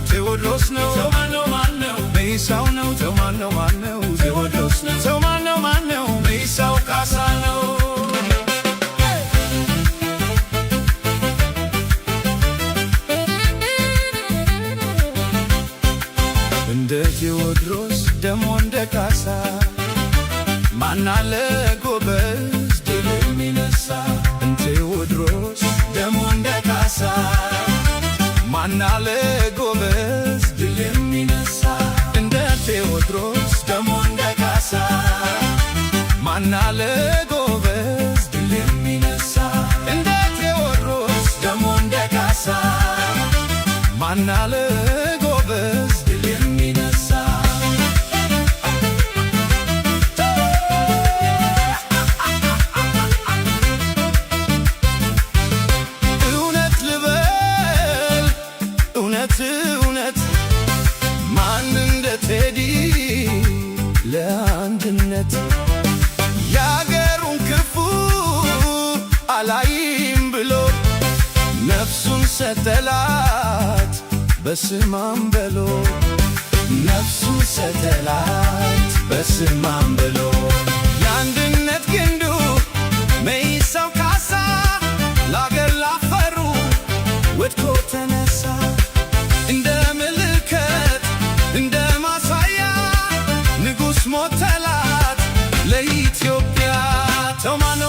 ቴዎድሮስ ነው ማነው መይሳው ነው ማነው ቴዎድሮስ ነው ማነው መይሳው ካሳ ነው እንደ ቴዎድሮስ ደሞ እንደ ካሳ ማናለ ጎበዝ ድል የሚነሳ እንደ ቴዎድሮስ ደሞ እንደ ካሳ ማናለ ጎበዝ ድል የሚነሳ እንደ ቴዎድሮስ ደሞ እንደ ካሳ ማናለ ጎበዝ ድል የሚነሳ እንደ ቴዎድሮስ ደሞ እንደ ካሳ ማናለ ጎበዝ ድል የሚነሳ እውነት ማን እንደ ቴዲ ለአንድነት ያገሩን ክፉ አላይም ብሎ ነፍሱን ሰጠላት በስማም በሎ ነፍሱን ሰጠላት በስማም በሎ የአንድነት ግንዱ መይሳው ካሳ ለአገር ላፈሩ ወድቆ ተነሳ እንደ ምልክት እንደ ማሳያ ንጉሥ ሞተላት ለኢትዮጵያ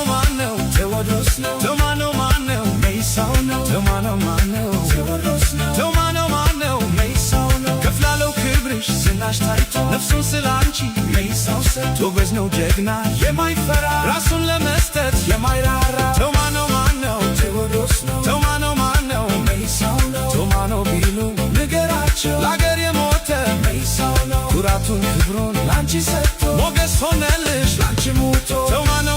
ማነው ቴዎድሮስ ነው ማነው መይሳው ነው ማነው ቴዎድሮስ ነው ማነው መይሳው ነው ከፍላለው ክብርሽ ዝናሽ ታይቶ ነፍሱን ስላንቺ መይሳው ሰጥቶ ጎበዝ ነው ጀግና የማይፈራ ራሱን ለመስጠት የማይራራ ማነው ቴዎድሮስ ነው ማነው መይሳው ነው ማነው ቢሉ ንገራቸው ለአገር የሞተ መይሳው ነው ኩራቱን ክብሩን ላንቺ ሰጥቶ ሞገስ ሆነልሽ ላንቺ ሙቶ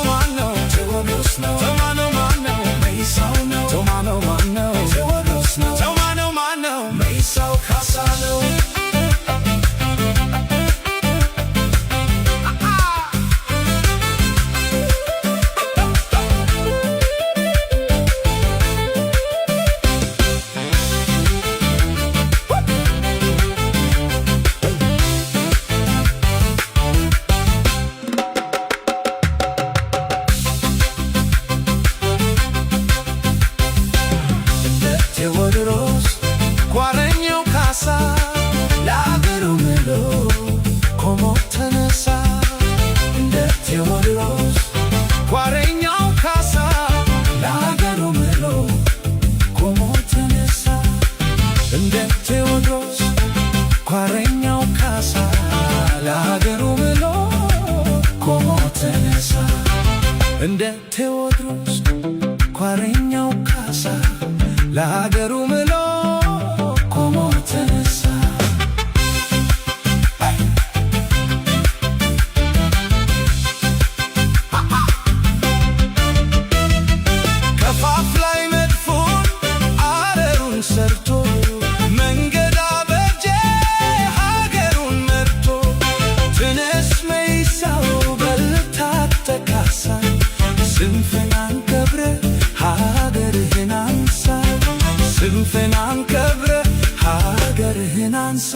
ማነው ቴዎድሮስ ነው ማነው መይሳው ነው ማነው ቴዎድሮስ ነው ማነው መይሳው ካሳ ነው ቴዎድሮስ ጓረኛው ካሳ ለአገሩ ምሎ ቆሞ ተነሳ እንደ ቴዎድሮስ ጓረኛው ካሳ ለአገሩ ምሎ ቆሞ ተነሳ እንደ ቴዎድሮስ ጓረኛው ካሳ ለአገሩ ምሎ ቆሞ ተነሳ እንደ ቴዎድሮስ ጓረኛው ካሳ ለአገሩ ምሎ ቆሞ ተነሳ ከፋፍላይ መድፎን አረሩን ሰርቶ መንገድ አበጀ ሀገሩን መርቶ ትነስ መይሳው በርታ ተካሳ ስንፍናን ከብረ ሀገርህን አንሳ ስንፍናን ከብረ ሀገርህን አንሳ